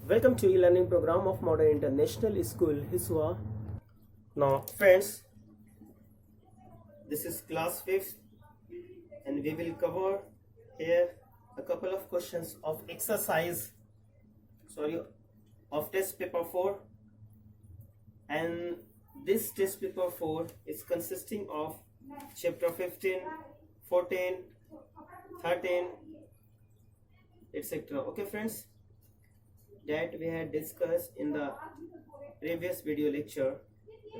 Welcome to e-learning program of Modern International School, Hiswa. Now, friends, this is class 5th and we will cover here a couple of questions of of test paper 4, and this test paper 4 is consisting of chapter 15, 14, 13, etc. Okay friends, that we had discussed in the previous video lecture.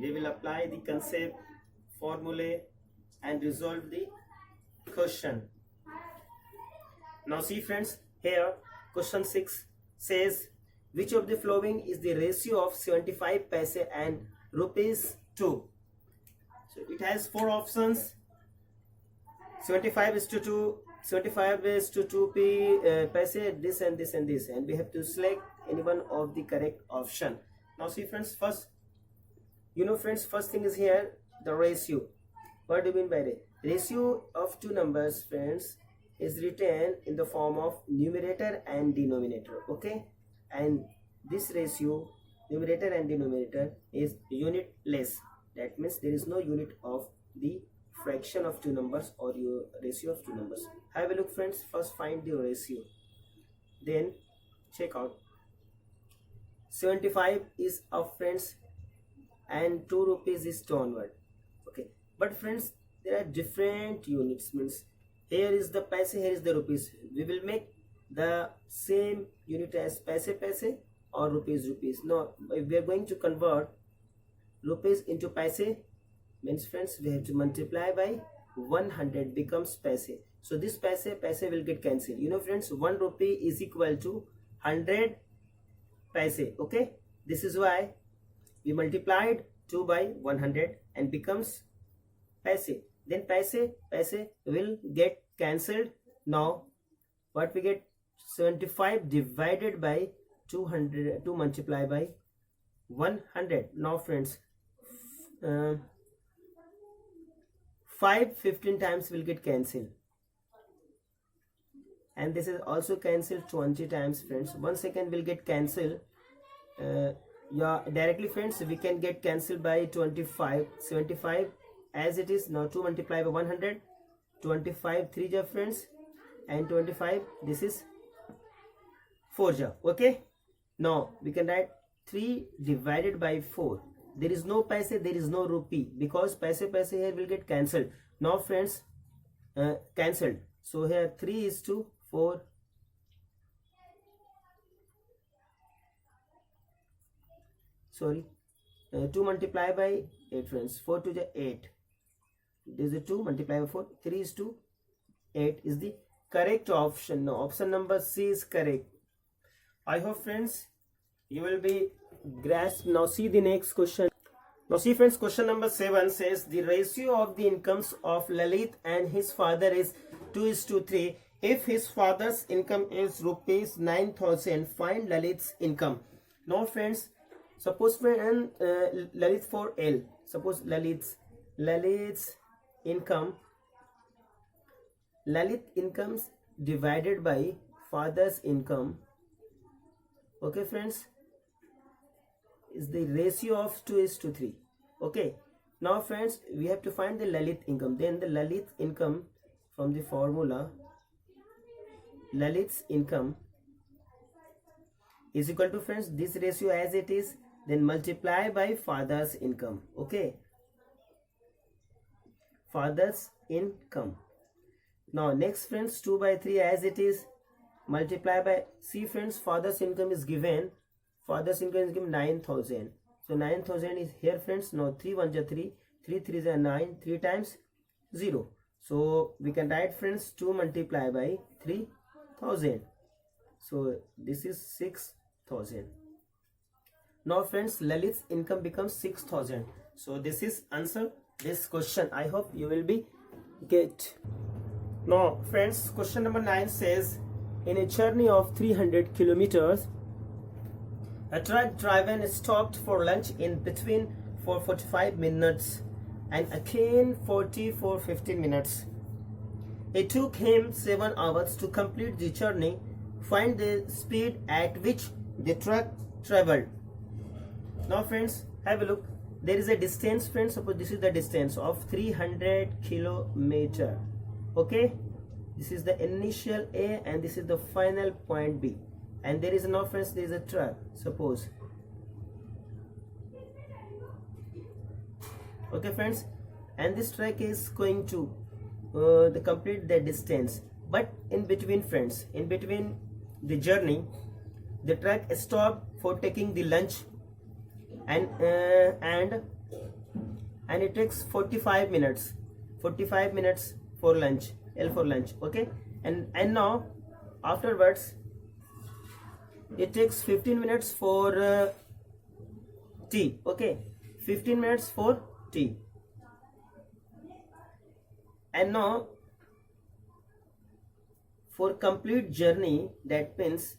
We will apply the concept, formulae and resolve the question. Now see friends, here question 6 says, which of the following is the ratio of 75 paise and rupees 2? So it has 4 options: 75 is to 2, 75 is to 2p paise, this and this and this, and we have to select any one of the correct option. Now see friends, first first thing is here the ratio. What do you mean by the ratio of two numbers, friends? Is written in the form of numerator and denominator. Okay, and this ratio, numerator and denominator, is unitless. That means there is no unit of the fraction of two numbers or your ratio of two numbers. Have a look friends. First find the ratio, then check out. 75 is of friends and 2 rupees is downward. Okay, but friends, there are different units. Means here is the paise, here is the rupees. We will make the same unit as paise or rupees. No, if we are going to convert rupees into paise, means friends we have to multiply by 100 becomes paise. So this paise will get cancelled. Friends, 1 rupee is equal to 100 paise. Okay, this is why we multiplied 2 by 100 and becomes paise. Then paise will get cancelled. Now what we get? 75 divided by 200 to multiply by 100. Now friends, 5 15 times will get cancelled, and this is also cancelled 20 times. Friends, 1 second will get cancelled. Yeah, directly friends, we can get cancelled by 25. 75 as it is now, 2 multiply by 100, 25 3 ja friends, and 25, this is 4 ja. Okay, now we can write 3 divided by 4. There is no paise, there is no rupee, because paise here will get cancelled. Now friends, cancelled. So here 3 is to 4. Sorry, 2 multiply by 8 friends, 4 to the 8. This is 2 multiply by 4, 3 is to 8 is the correct option. Now option number C is correct. I hope friends you will be grasped. Now see the next question. Now see friends, question number 7 says the ratio of the incomes of Lalit and his father is 2:3. If his father's income is rupees 9,000, find Lalit's income. Now friends, suppose when Lalit for L, suppose Lalit's income, Lalit incomes divided by father's income. Okay friends, is the ratio of 2:3. Okay, now friends we have to find the Lalit income. Then the Lalit income, from the formula, Lalit's income is equal to friends this ratio as it is, then multiply by father's income. Okay, father's income. Now next friends, 2 by 3 as it is, multiply by, see friends, father's income is given, 9,000. So 9,000 is here friends. Now 3 1 ja 3, 3 3 ja 9, 3 times 0. So we can write friends 2 multiply by 3,000. So this is 6,000. Now friends, Lalit's income becomes 6,000. So this is answer this question. I hope you will be get. Now friends, question number 9 says, in a journey of 300 kilometers, a truck driver stopped for lunch in between for 45 minutes and again 40 for 15 minutes. It took him 7 hours to complete the journey. Find the speed at which the truck traveled. Now friends, have a look. There is a distance, friends. Suppose this is the distance of 300 kilometer. Okay, this is the initial A and this is the final point B, and there is now friends, there is a truck, suppose. Okay friends, and this truck is going to complete the distance, but in between friends, in between the journey, the truck stopped for taking the lunch, and it takes 45 minutes for lunch, L for lunch. Okay, and now afterwards it takes 15 minutes for tea. Okay, 15 minutes for tea. And now for complete journey, that means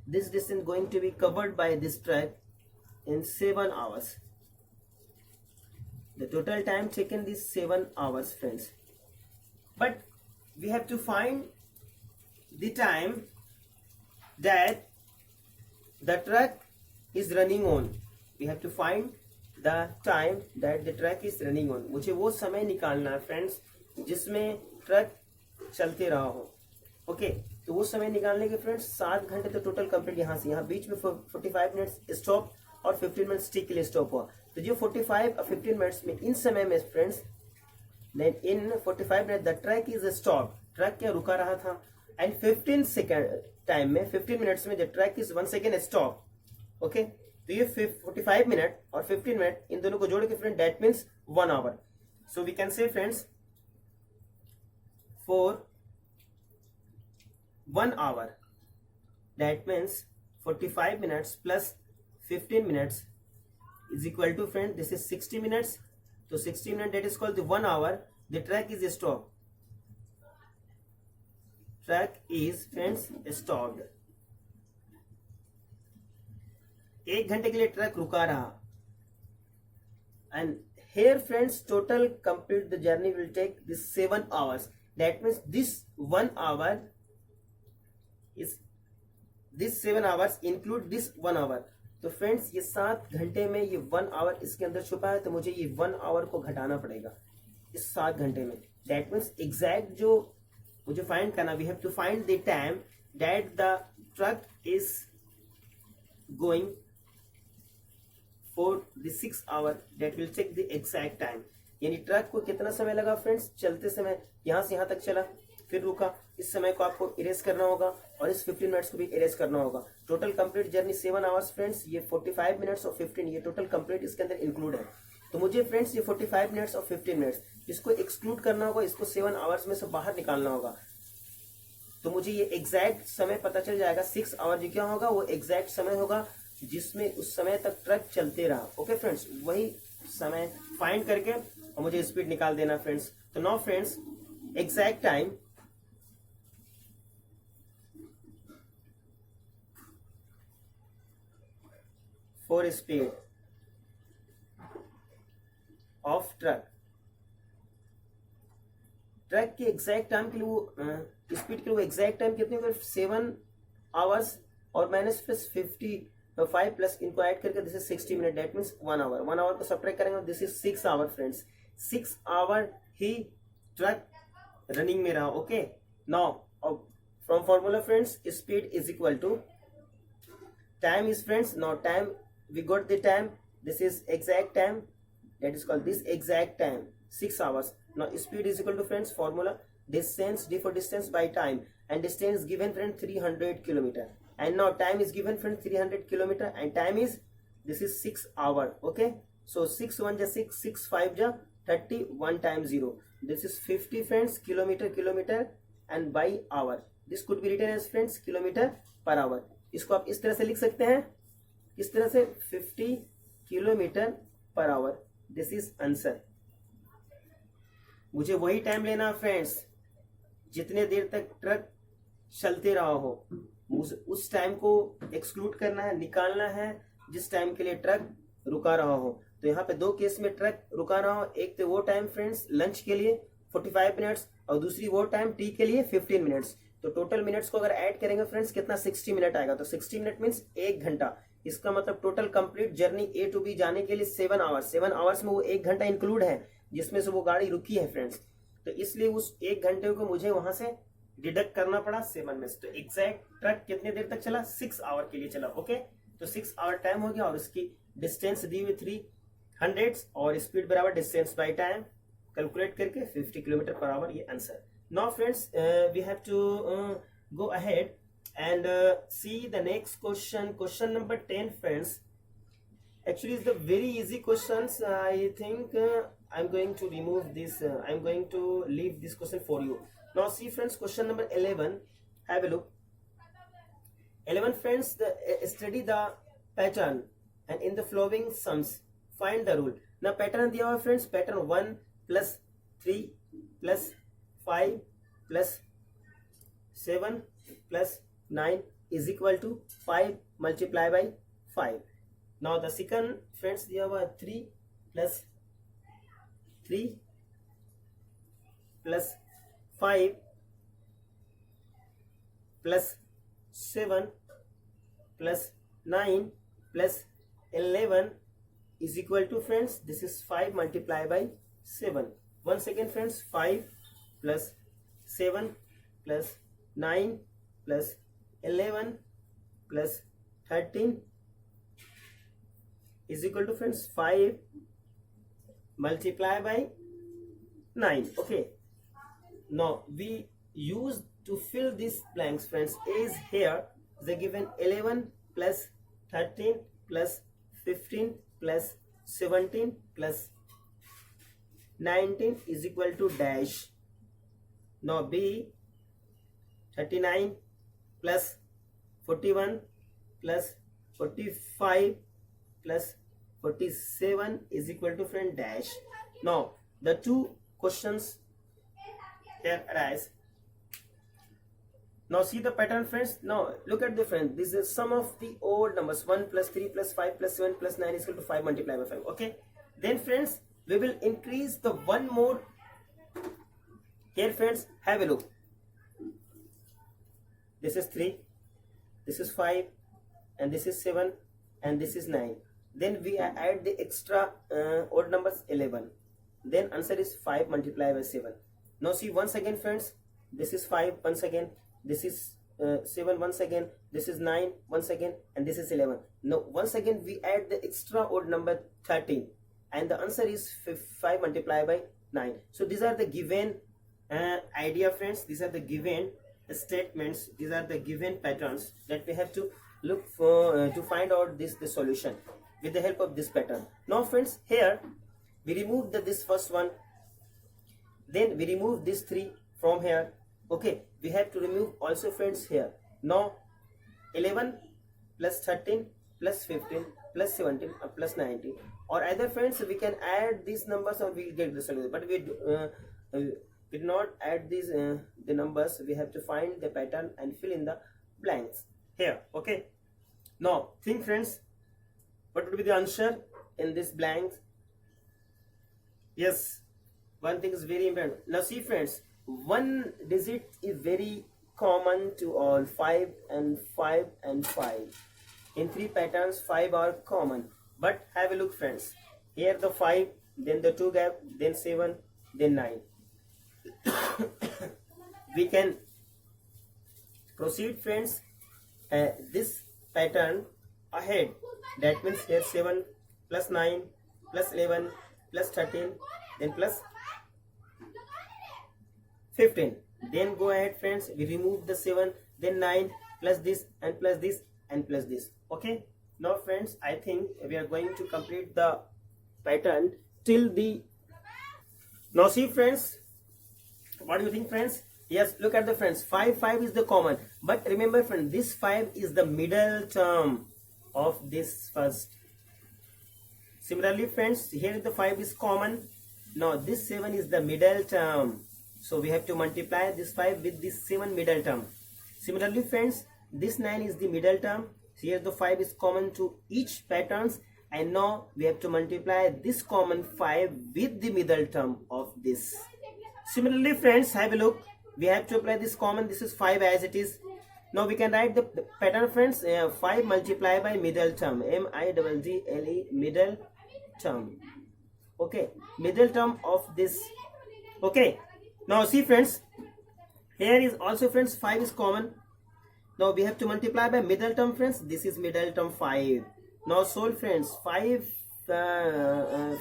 this distance going to be covered by this truck in 7 hours. The total time taken is 7 hours, friends. But we have to find the time that the truck is running on. We have to find the time that the truck is running on. मुझे वो समय निकालना है friends जिसमें truck चलते रहा हो. Okay, तो वो समय निकालने के फ्रेंड्स 7 घंटे तो टोटल कंप्लीट. यहाँ से यहाँ बीच में 45 मिनट्स स्टॉप और 15 मिनट्स टी के लिए स्टॉप हुआ. तो जो 45 और 15 मिनट्स में, इन समय में friends, in 45 minute the truck is stop. Truck क्या रुका रहा था. एंड 15 सेकेंड टाइम में, 15 मिनट्स में the truck is 1 second stop. Okay, तो ये 45 मिनट और 15 मिनट, इन दोनों को जोड़ के friend that means 1 hour. So we can say friends for 1 hour, that means 45 minutes plus 15 minutes is equal to, friend, this is 60 minutes. So 60 minutes, that is called the 1 hour. The track is stopped. Track is, friends, stopped. 1 घंटे के लिए truck रुका रहा. And here, friends, total complete the journey will take this 7 hours. That means this 1 hour is, this 7 hours include this 1 hour. तो friends ये 7 घंटे में ये 1 आवर इसके अंदर छुपा है, तो मुझे ये 1 आवर को घटाना पड़ेगा इस 7 घंटे में. दैट मीन्स एग्जैक्ट जो मुझे फाइंड करना, we have to find the time that the truck is going for the 6 hour. That will take the exact time. यानी ट्रक को कितना समय लगा फ्रेंड्स चलते समय, यहां से यहां तक चला, फिर रुका. इस समय को आपको इरेज करना होगा और इस 15 मिनट्स को भी इरेज करना होगा. Total complete journey 7 hours friends. ये 45 मिनट्स और 15, ये टोटल कंप्लीट इसके अंदर इंक्लूड है. तो मुझे फ्रेंड्स ये 45 मिनट्स और 15 मिनट्स इसको एक्सक्लूड करना होगा, इसको 7 आवर्स में से बाहर निकालना होगा. तो मुझे ये एग्जैक्ट समय पता चल जाएगा. 6 आवर जो क्या होगा वो एग्जैक्ट समय होगा जिसमें उस समय तक ट्रक चलते रहा. ओके फ्रेंड्स, वही समय फाइंड करके और मुझे स्पीड निकाल देना फ्रेंड्स. तो now friends, exact time for speed of truck. Truck के एग्जैक्ट टाइम के लिए वो स्पीड के लिए एग्जैक्ट टाइम कितनी होगी 7 आवर्स और माइनस प्लस 55 प्लस इनको ऐड करके this is 60 minute. That means 1 hour. 1 hour को सब्ट्रैक्ट करेंगे this is 6 hour friends. 6 hour ही ट्रक रनिंग में रहा. Okay, now from formula friends, speed is equal to time is friends. Now time, we got the time, this is exact time, that is called this exact time 6 hours. Now speed is equal to friends formula distance, d for distance by time, and distance given friend 300 kilometer, and now time is given friend 300 kilometer and time is, this is 6 hour. Okay, so 6 1 ja 6, 6 5 ja 30, 1 times 0, this is 50 friends kilometer and by hour. This could be written as friends kilometer per hour. इसको आप इस तरह से लिख सकते हैं, इस तरह से 50 kilometre per our. This is answer. मुझे वही टाइम लेना फ्रेंड्स जितने देर तक ट्रक चलते रहा हो. उस टाइम को एक्सक्लूड करना है, निकालना है जिस टाइम के लिए ट्रक रुका रहा हो. तो यहाँ पे 2 केस में ट्रक रुका रहा हो. एक तो वो टाइम फ्रेंड्स लंच के लिए 45 मिनट्स और दूसरी वो टाइम टी के लिए 15 मिनट्स. तो टोटल मिनट्स को अगर ऐड करेंगे फ्रेंड्स कितना 60 मिनट आएगा, तो 60 मिनट मीन्स 1 घंटा। इसका मतलब total complete journey A to B जाने के लिए 7 आवर्स, 7 आवर्स में वो 1 घंटा इंक्लूड है जिसमें से वो गाड़ी रुकी है फ्रेंड्स। तो इसलिए उस 1 घंटे को मुझे वहां से डिडक्ट करना पड़ा 7 में से। तो एग्जैक्ट ट्रक कितने देर तक चला, 6 आवर के लिए चला। ओके, तो 6 आवर टाइम हो गया और उसकी डिस्टेंस दी हुई 300 और स्पीड बराबर डिस्टेंस बाय टाइम, कैलकुलेट करके 50 किलोमीटर पर आवर, ये answer. Now friends we have to go ahead and see the next question, question number 10 friends. Actually it's the very easy questions. I think I'm going to remove this, I'm going to leave this question for you. Now see friends, question number 11, have a look. 11 friends, study the pattern and in the following sums find the rule. Now pattern दिया हुआ friends, pattern 1 plus 3 plus 5 plus 7 plus 9 is equal to 5 multiply by 5. Now the second friends दिया हुआ 3 plus 3 plus 5 plus 7 plus 9 plus 11 is equal to friends, this is 5 multiply by 7. Once again friends, 5 plus 7 plus 9 plus 11 plus 13 is equal to friends 5 multiply by 9. Okay, now we use to fill these blanks friends is here they given 11 plus 13 plus 15 plus 17 plus 19 is equal to dash. Now B 39 plus 41 plus 45 plus 47 is equal to friend dash. Now the two questions here arise. Now see the pattern friends. Now look at the friend, this is sum of the odd numbers 1 plus 3 plus 5 plus 7 plus 9 is equal to 5 multiply by 5. Okay, then friends we will increase the one more here friends, have a look. This is 3, this is 5 and this is 7 and this is 9. Then we add the extra odd numbers 11. Then answer is 5 multiplied by 7. Now see once again friends, this is 5 once again, this is 7 once again, this is 9 once again and this is 11. Now once again we add the extra odd number 13 and the answer is 5 multiplied by 9. So these are the given idea friends, these are the given statements, these are the given patterns that we have to look for to find out the solution with the help of this pattern. Now friends, here we remove this first one, then we remove this 3 from here. Okay, we have to remove also friends here. Now 11 plus 13 plus 15 plus 17 plus 19, or either friends we can add these numbers or we will get the solution, but we did not add these the numbers. We have to find the pattern and fill in the blanks here. Okay, now think friends, what would be the answer in this blanks? Yes, one thing is very important. Now see friends, one digit is very common to all, 5 and 5 and 5. In 3 patterns 5 are common, but have a look friends, here the 5, then the 2 gap, then 7, then 9. We can proceed friends this pattern ahead, that means here 7 plus 9 plus 11 plus 13 then plus 15. Then go ahead friends, we remove the 7, then 9 plus this and plus this and plus this. Okay, now friends, I think we are going to complete the pattern till the. Now see friends, what do you think friends? Yes, look at the friends, 5 is the common, but remember friends, this 5 is the middle term of this first. Similarly friends, here the 5 is common. Now this 7 is the middle term, so we have to multiply this 5 with this 7 middle term. Similarly friends, this 9 is the middle term. Here the 5 is common to each patterns, and now we have to multiply this common 5 with the middle term of this. Similarly friends, have a look. we have to apply this common. This is 5 as it is. Now we can write the pattern, friends. 5 multiplied by middle term, middle middle term. Okay, middle term of this. Okay, now see friends, here is also friends 5 is common. Now we have to multiply by middle term, friends. This is middle term 5. Now solve, friends.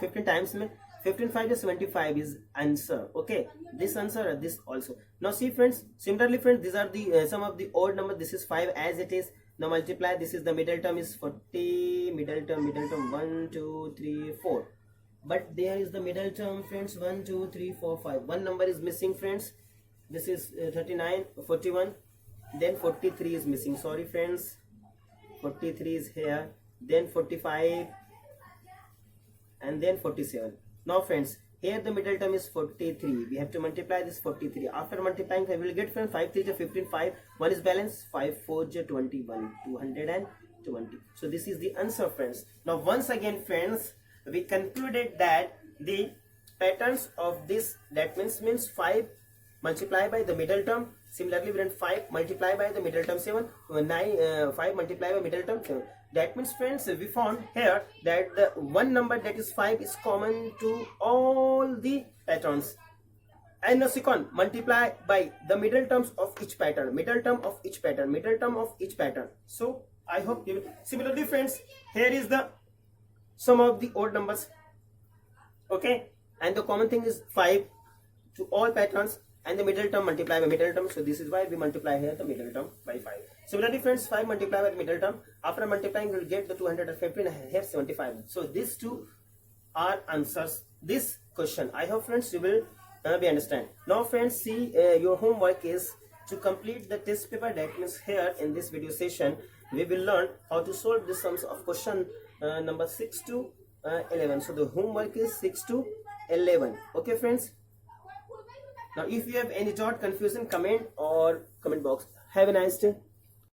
15 times 15 5 is 25 is answer. Okay, this answer, this also. Now see friends, similarly friends, these are the some of the odd number. This is 5 as it is. Now multiply, this is the middle term is 40, middle term 1 2 3 4. But there is the middle term, friends, 1 2 3 4 5. One number is missing, friends. This is 39 41, then 43 is missing. Sorry friends, 43 is here, then 45, and then 47. Now friends, here the middle term is 43. We have to multiply this 43. After multiplying, we will get, friends, 5 3 is 15, 5 1 is balance, 5 4 is 21, 220. So this is the answer, friends. Now once again, friends, we concluded that the patterns of this, that means 5 multiply by the middle term. Similarly, we run 5 multiply by the middle term 7, 9 5 multiply by middle term 7. That means, friends, we found here that the one number, that is 5, is common to all the patterns. And the second, multiply by the middle terms of each pattern, middle term of each pattern, middle term of each pattern. So I hope you will. Similarly, friends, here is the sum of the odd numbers. Okay, and the common thing is 5 to all patterns, and the middle term multiply by middle term. So this is why we multiply here the middle term by 5. Similarly, friends, 5 multiply by the middle term. After multiplying, you will get the 215, here 75. So these two are answers this question. I hope, friends, you will be understand. Now friends, see, your homework is to complete the test paper. That means here in this video session we will learn how to solve the sums of question number 6 to 11. So the homework is 6 to 11. Okay friends, now if you have any doubt, confusion, comment or comment box. Have a nice day.